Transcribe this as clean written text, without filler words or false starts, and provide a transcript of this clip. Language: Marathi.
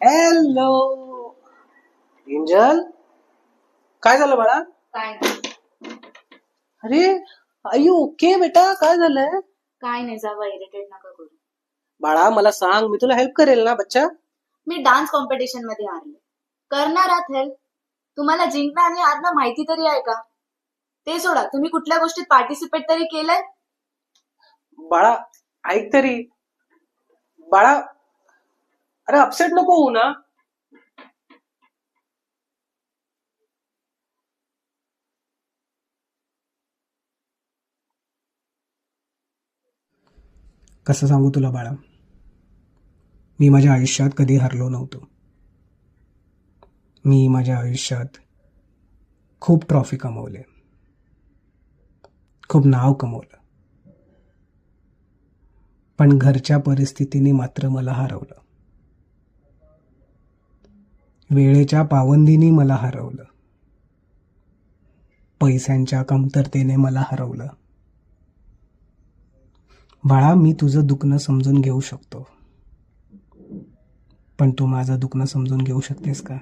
हॅलो एंजल, काय झालं बाळा? काय नाही. अरे आई ओके बेटा, काय झालंय? काय नाही, जावा, इरिटेट नका करू. बाळा मला सांग, मी तुला हेल्प करेल ना बच्चा. मी डान्स कॉम्पिटिशन मध्ये हारले. करणार आहात हेल्प? तुम्हाला जिंकणं आणि हारणं माहिती तरी आहे का? ते सोडा, तुम्ही कुठल्या गोष्टीत पार्टिसिपेट तरी केलंय? बाळा ऐक तरी. बाळा अरे अपसेट नको होऊ ना. कसं सांगू तुला बाळा, मी माझ्या आयुष्यात कधी हरलो नव्हतो. मी माझ्या आयुष्यात खूप ट्रॉफी कमवले, खूप नाव कमवलं, पण घरच्या परिस्थितीने मात्र मला हरवलं. वेळेच्या पाबंदीने मला हरवलं, पैशांच्या कमतरतेने मला हरवलं. बाळा मी तुझं दुखणं समजून घेऊ शकतो, पण तू माझं दुखणं समजून घेऊ शकतेस का?